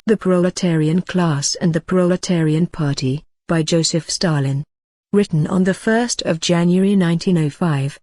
The Proletarian Class and the Proletarian Party, by Joseph Stalin. Written on the 1st of January 1905.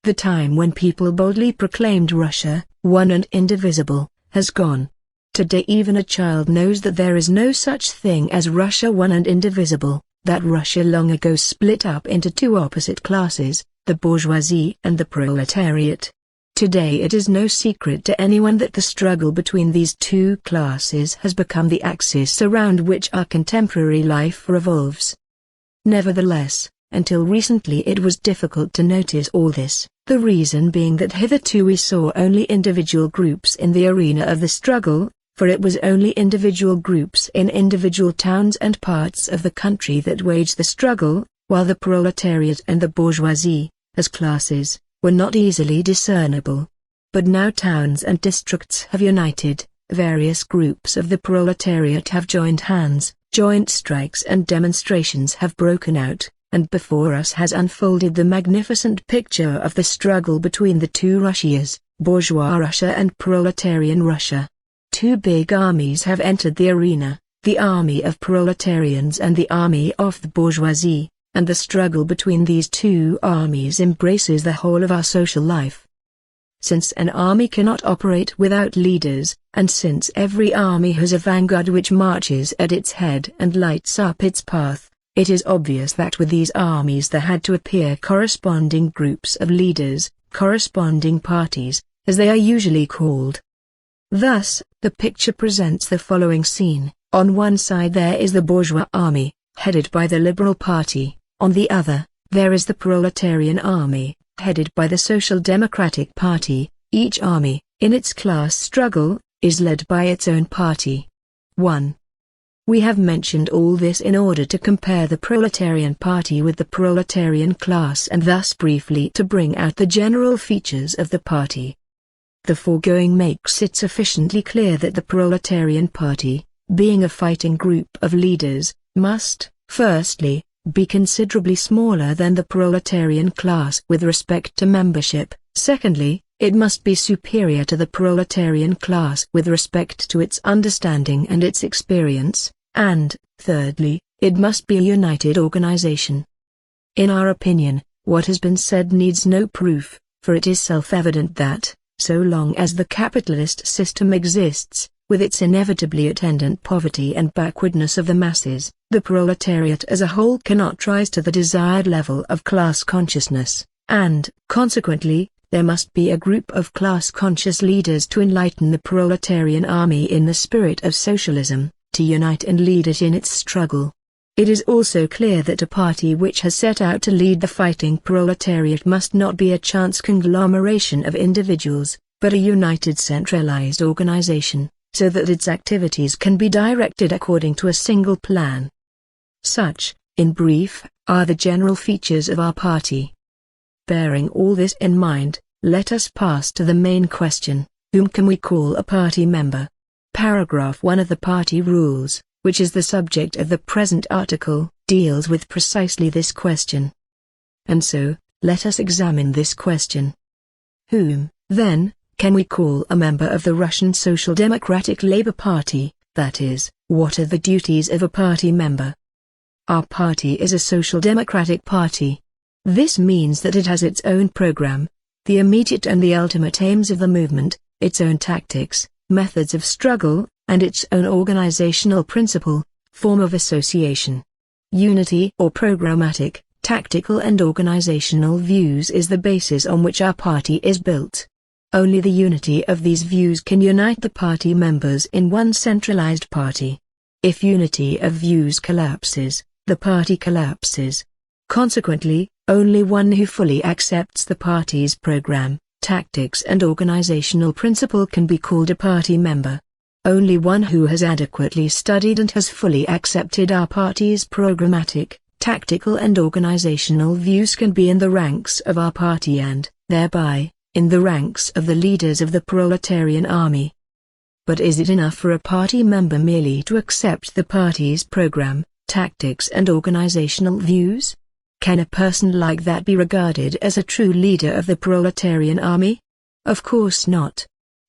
The time when people boldly proclaimed Russia, one and indivisible, has gone. Today even a child knows that there is no such thing as Russia one and indivisible, that Russia long ago split up into two opposite classes, the bourgeoisie and the proletariat. Today it is no secret to anyone that the struggle between these two classes has become the axis around which our contemporary life revolves. Nevertheless, until recently it was difficult to notice all this, the reason being that hitherto we saw only individual groups in the arena of the struggle, for it was only individual groups in individual towns and parts of the country that waged the struggle, while the proletariat and the bourgeoisie, as classes, were not easily discernible. But now towns and districts have united, various groups of the proletariat have joined hands, joint strikes and demonstrations have broken out, and before us has unfolded the magnificent picture of the struggle between the two Russias, bourgeois Russia and proletarian Russia. Two big armies have entered the arena, the army of proletarians and the army of the bourgeoisie, and the struggle between these two armies embraces the whole of our social life. Since an army cannot operate without leaders, and since every army has a vanguard which marches at its head and lights up its path, it is obvious that with these armies there had to appear corresponding groups of leaders, corresponding parties, as they are usually called. Thus, the picture presents the following scene. On one side there is the bourgeois army, headed by the Liberal Party. On the other, there is the proletarian army, headed by the Social Democratic Party. Each army, in its class struggle, is led by its own party. 1. We have mentioned all this in order to compare the proletarian party with the proletarian class and thus briefly to bring out the general features of the party. The foregoing makes it sufficiently clear that the proletarian party, being a fighting group of leaders, must, firstly, be considerably smaller than the proletarian class with respect to membership. Secondly, it must be superior to the proletarian class with respect to its understanding and its experience, and, thirdly, it must be a united organization. In our opinion, what has been said needs no proof, for it is self-evident that, so long as the capitalist system exists, with its inevitably attendant poverty and backwardness of the masses, the proletariat as a whole cannot rise to the desired level of class consciousness, and, consequently, there must be a group of class-conscious leaders to enlighten the proletarian army in the spirit of socialism, to unite and lead it in its struggle. It is also clear that a party which has set out to lead the fighting proletariat must not be a chance conglomeration of individuals, but a united centralized organization, so that its activities can be directed according to a single plan. Such, in brief, are the general features of our party. Bearing all this in mind, let us pass to the main question: whom can we call a party member? Paragraph 1 of the party rules, which is the subject of the present article, deals with precisely this question. And so, let us examine this question. Whom, then, can we call a member of the Russian Social Democratic Labour Party, that is, what are the duties of a party member? Our party is a social democratic party. This means that it has its own program, the immediate and the ultimate aims of the movement, its own tactics, methods of struggle, and its own organizational principle, form of association. Unity or programmatic, tactical and organizational views is the basis on which our party is built. Only the unity of these views can unite the party members in one centralized party. If unity of views collapses, the party collapses. Consequently, only one who fully accepts the party's program, tactics and organizational principle can be called a party member. Only one who has adequately studied and has fully accepted our party's programmatic, tactical and organizational views can be in the ranks of our party and, thereby, in the ranks of the leaders of the proletarian army. But is it enough for a party member merely to accept the party's program, tactics and organizational views? Can a person like that be regarded as a true leader of the proletarian army? Of course not.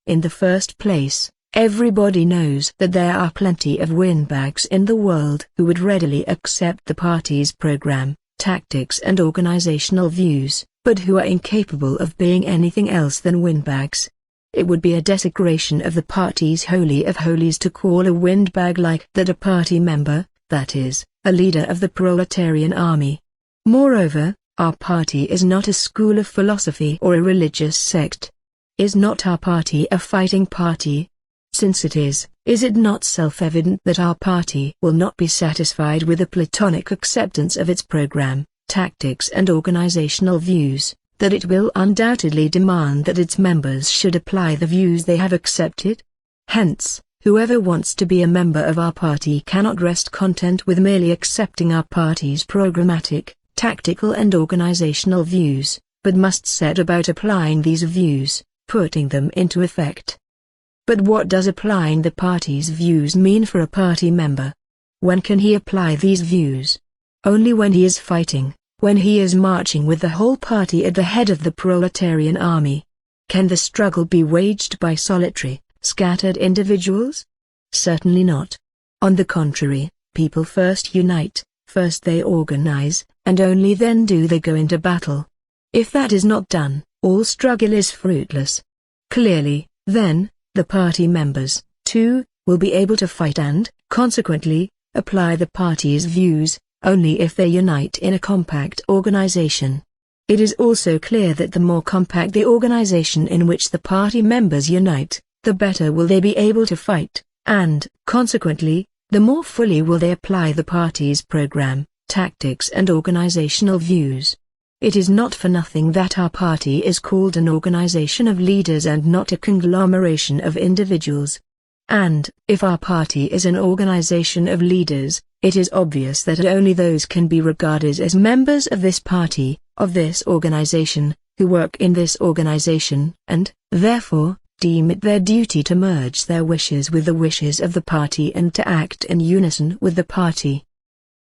In the first place, Everybody knows that there are plenty of windbags in the world who would readily accept the party's program, tactics and organizational views, but who are incapable of being anything else than windbags. It would be a desecration of the party's holy of holies to call a windbag like that a party member, that is, a leader of the proletarian army. Moreover, our party is not a school of philosophy or a religious sect. Is not our party a fighting party? Since it is it not self-evident that our party will not be satisfied with a platonic acceptance of its program, tactics and organizational views, that it will undoubtedly demand that its members should apply the views they have accepted? Hence, whoever wants to be a member of our party cannot rest content with merely accepting our party's programmatic, tactical and organizational views, but must set about applying these views, putting them into effect. But what does applying the party's views mean for a party member? When can he apply these views? Only when he is fighting, when he is marching with the whole party at the head of the proletarian army. Can the struggle be waged by solitary, scattered individuals? Certainly not. On the contrary, people first unite, first they organize, and only then do they go into battle. If that is not done, all struggle is fruitless. Clearly, then, the party members, too, will be able to fight and, consequently, apply the party's views, only if they unite in a compact organization. It is also clear that the more compact the organization in which the party members unite, the better will they be able to fight, and, consequently, the more fully will they apply the party's program, tactics and organizational views. It is not for nothing that our party is called an organization of leaders and not a conglomeration of individuals. And, if our party is an organization of leaders, it is obvious that only those can be regarded as members of this party, of this organization, who work in this organization, and, therefore, deem it their duty to merge their wishes with the wishes of the party and to act in unison with the party.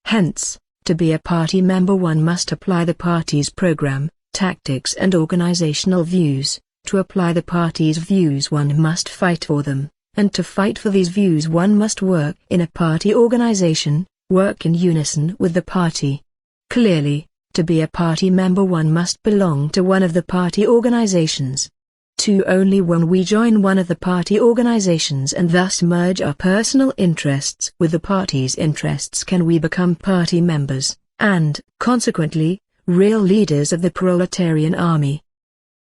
Hence, to be a party member one must apply the party's program, tactics and organizational views. To apply the party's views one must fight for them, and to fight for these views one must work in a party organization, work in unison with the party. Clearly, to be a party member one must belong to one of the party organizations. Only when we join one of the party organizations and thus merge our personal interests with the party's interests can we become party members, and, consequently, real leaders of the proletarian army.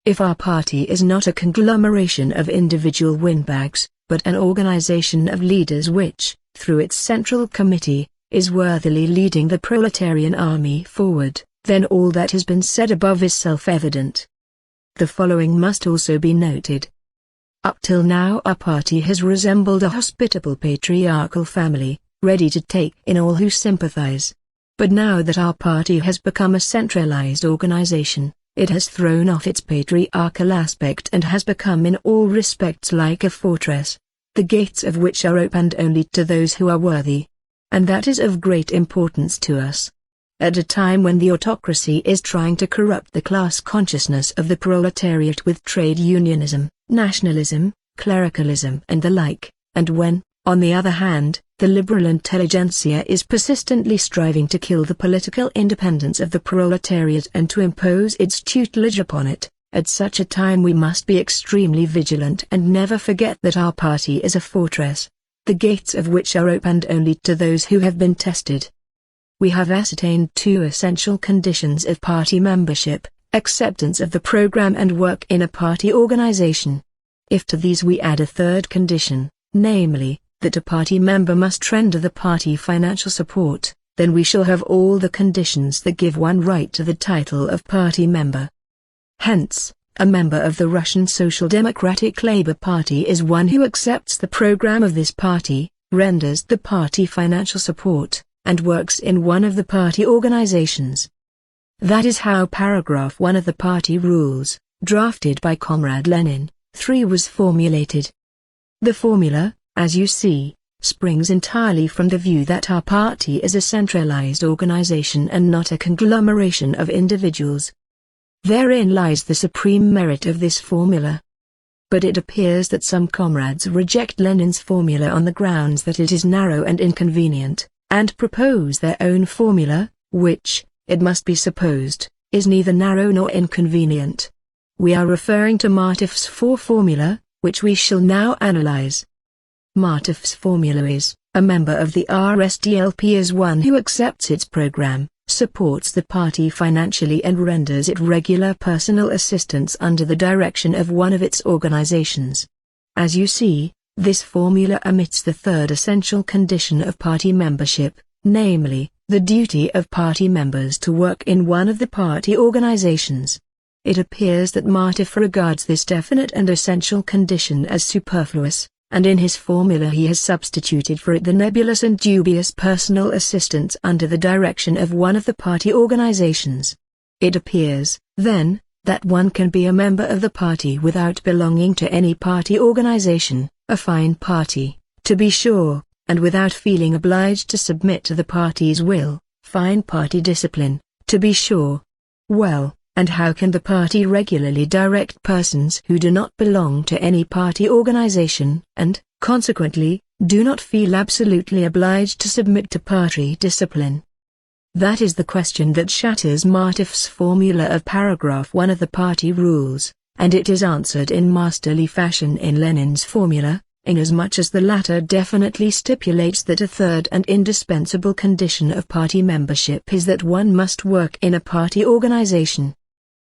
If our party is not a conglomeration of individual windbags, but an organization of leaders which, through its central committee, is worthily leading the proletarian army forward, then all that has been said above is self-evident. The following must also be noted. Up till now our party has resembled a hospitable patriarchal family, ready to take in all who sympathize. But now that our party has become a centralized organization, it has thrown off its patriarchal aspect and has become in all respects like a fortress, the gates of which are opened only to those who are worthy. And that is of great importance to us. At a time when the autocracy is trying to corrupt the class consciousness of the proletariat with trade unionism, nationalism, clericalism and the like, and when, on the other hand, the liberal intelligentsia is persistently striving to kill the political independence of the proletariat and to impose its tutelage upon it, at such a time we must be extremely vigilant and never forget that our party is a fortress, the gates of which are opened only to those who have been tested. We have ascertained two essential conditions of party membership: acceptance of the program and work in a party organization. If to these we add a third condition, namely, that a party member must render the party financial support, then we shall have all the conditions that give one right to the title of party member. Hence, a member of the Russian Social Democratic Labour Party is one who accepts the program of this party, renders the party financial support, and works in one of the party organizations. That is how paragraph 1 of the party rules, drafted by Comrade Lenin, 3 was formulated. The formula, as you see, springs entirely from the view that our party is a centralized organization and not a conglomeration of individuals. Therein lies the supreme merit of this formula. But it appears that some comrades reject Lenin's formula on the grounds that it is narrow and inconvenient, and propose their own formula, which, it must be supposed, is neither narrow nor inconvenient. We are referring to Martif's formula, which we shall now analyze. Martif's formula is: a member of the RSDLP is one who accepts its program, supports the party financially and renders it regular personal assistance under the direction of one of its organizations. As you see, this formula omits the third essential condition of party membership, namely, the duty of party members to work in one of the party organizations. It appears that Martif regards this definite and essential condition as superfluous, and in his formula he has substituted for it the nebulous and dubious personal assistance under the direction of one of the party organizations. It appears, then, that one can be a member of the party without belonging to any party organization, a fine party, to be sure, and without feeling obliged to submit to the party's will, fine party discipline, to be sure. Well, and how can the party regularly direct persons who do not belong to any party organization, and, consequently, do not feel absolutely obliged to submit to party discipline? That is the question that shatters Martif's formula of paragraph 1 of the party rules, and it is answered in masterly fashion in Lenin's formula, inasmuch as the latter definitely stipulates that a third and indispensable condition of party membership is that one must work in a party organization.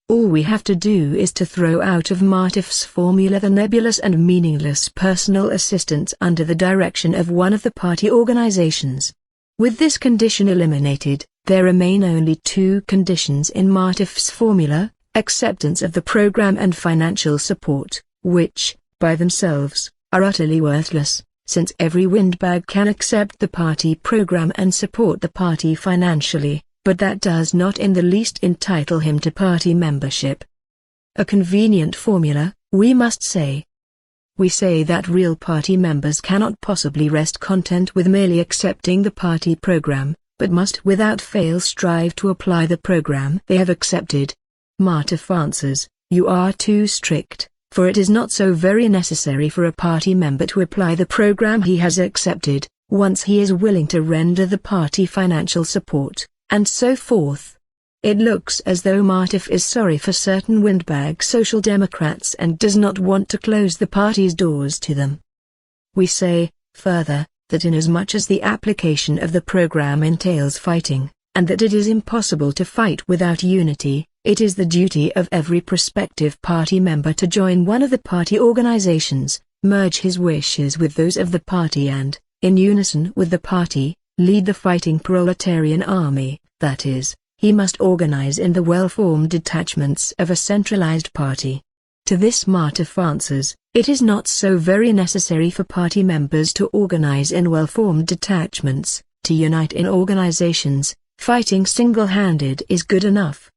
All we have to do is to throw out of Martif's formula the nebulous and meaningless personal assistance under the direction of one of the party organizations. With this condition eliminated, there remain only two conditions in Martif's formula: acceptance of the program and financial support, which, by themselves, are utterly worthless, since every windbag can accept the party program and support the party financially, but that does not in the least entitle him to party membership. A convenient formula, we must say. We say that real party members cannot possibly rest content with merely accepting the party program, but must without fail strive to apply the program they have accepted. Martif answers, you are too strict, for it is not so very necessary for a party member to apply the program he has accepted, once he is willing to render the party financial support, and so forth. It looks as though Martif is sorry for certain windbag Social Democrats and does not want to close the party's doors to them. We say, further, that inasmuch as the application of the program entails fighting, and that it is impossible to fight without unity, it is the duty of every prospective party member to join one of the party organizations, merge his wishes with those of the party and, in unison with the party, lead the fighting proletarian army, that is, he must organize in the well-formed detachments of a centralized party. To this Martif answers, it is not so very necessary for party members to organize in well-formed detachments, to unite in organizations, fighting single-handed is good enough.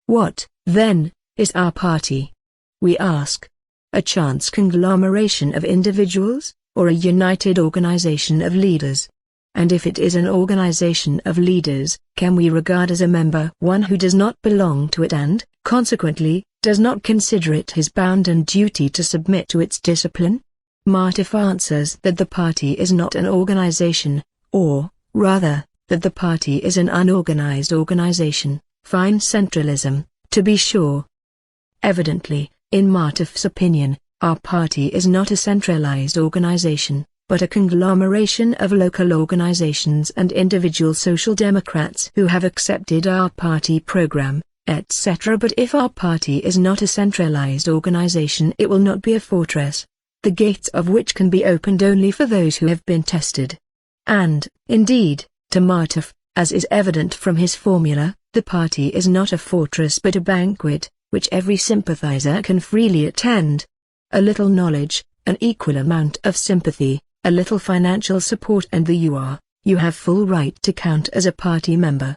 What, then, is our party? We ask. A chance conglomeration of individuals, or a united organization of leaders? And if it is an organization of leaders, can we regard as a member one who does not belong to it and, consequently, does not consider it his bounden duty to submit to its discipline? Martif answers that the party is not an organization, or, rather, that the party is an unorganized organization, fine centralism, to be sure. Evidently, in Martif's opinion, our party is not a centralized organization, but a conglomeration of local organizations and individual Social Democrats who have accepted our party program, etc. But if our party is not a centralized organization, it will not be a fortress, the gates of which can be opened only for those who have been tested. And, indeed, to Martif, as is evident from his formula, the party is not a fortress but a banquet, which every sympathizer can freely attend. A little knowledge, an equal amount of sympathy, a little financial support and you have full right to count as a party member.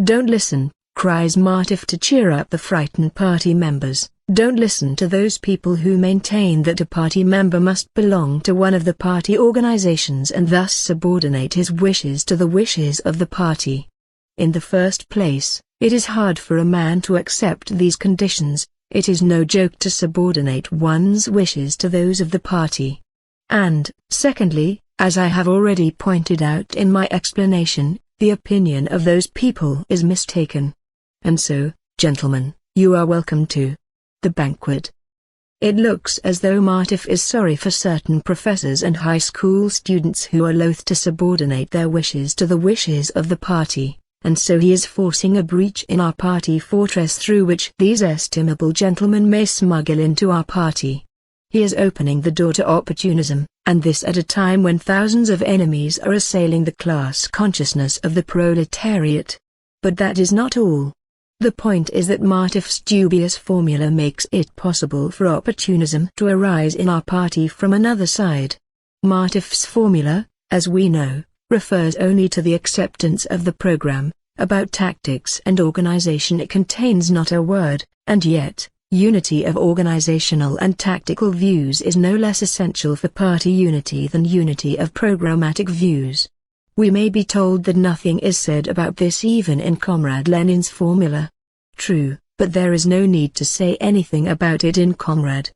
Don't listen, cries Martif to cheer up the frightened party members, don't listen to those people who maintain that a party member must belong to one of the party organizations and thus subordinate his wishes to the wishes of the party. In the first place, it is hard for a man to accept these conditions, It is no joke to subordinate one's wishes to those of the party. And, secondly, as I have already pointed out in my explanation, the opinion of those people is mistaken. And so, gentlemen, you are welcome to the banquet. It looks as though Martif is sorry for certain professors and high school students who are loath to subordinate their wishes to the wishes of the party, and so he is forcing a breach in our party fortress through which these estimable gentlemen may smuggle into our party. He is opening the door to opportunism, and this at a time when thousands of enemies are assailing the class consciousness of the proletariat. But that is not all. The point is that Martif's dubious formula makes it possible for opportunism to arise in our party from another side. Martif's formula, as we know, refers only to the acceptance of the program. About tactics and organization it contains not a word, and yet, unity of organizational and tactical views is no less essential for party unity than unity of programmatic views. We may be told that nothing is said about this even in Comrade Lenin's formula. True, but there is no need to say anything about it in Comrade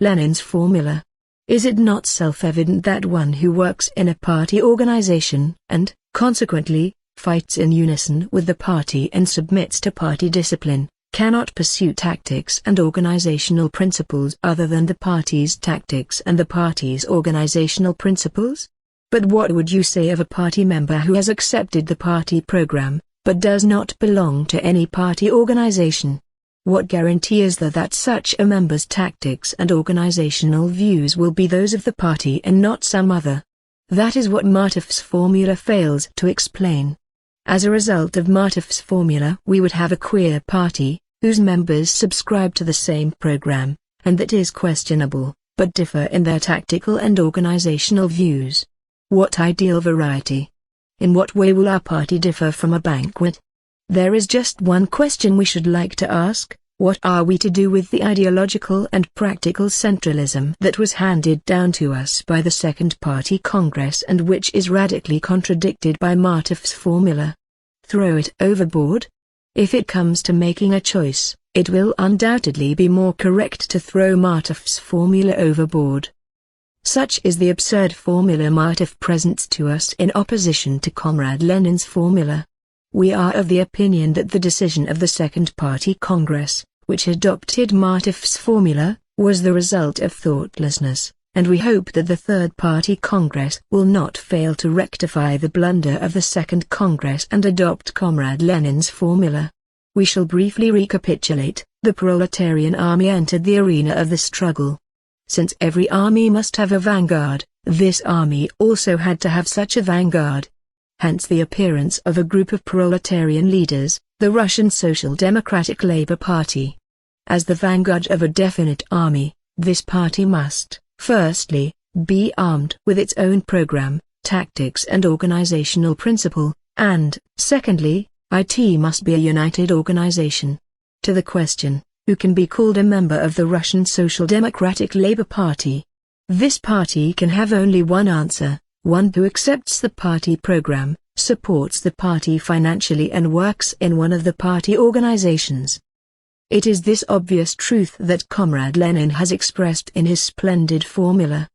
Lenin's formula. Is it not self-evident that one who works in a party organization, and, consequently, fights in unison with the party and submits to party discipline, cannot pursue tactics and organizational principles other than the party's tactics and the party's organizational principles? But what would you say of a party member who has accepted the party program, but does not belong to any party organization? What guarantee is there that such a member's tactics and organizational views will be those of the party and not some other? That is what Martif's formula fails to explain. As a result of Martif's formula we would have a queer party, whose members subscribe to the same program, and that is questionable, but differ in their tactical and organizational views. What ideal variety! In what way will our party differ from a banquet? There is just one question we should like to ask: what are we to do with the ideological and practical centralism that was handed down to us by the Second Party Congress and which is radically contradicted by Martif's formula? Throw it overboard? If it comes to making a choice, it will undoubtedly be more correct to throw Martif's formula overboard. Such is the absurd formula Martif presents to us in opposition to Comrade Lenin's formula. We are of the opinion that the decision of the Second Party Congress, which adopted Martif's formula, was the result of thoughtlessness, and we hope that the Third Party Congress will not fail to rectify the blunder of the Second Congress and adopt Comrade Lenin's formula. We shall briefly recapitulate. The proletarian army entered the arena of the struggle. Since every army must have a vanguard, this army also had to have such a vanguard. Hence the appearance of a group of proletarian leaders, the Russian Social Democratic Labour Party. As the vanguard of a definite army, this party must, firstly, be armed with its own program, tactics and organizational principle, and, secondly, it must be a united organization. To the question, who can be called a member of the Russian Social Democratic Labour Party? This party can have only one answer: one who accepts the party program, supports the party financially and works in one of the party organizations. It is this obvious truth that Comrade Lenin has expressed in his splendid formula.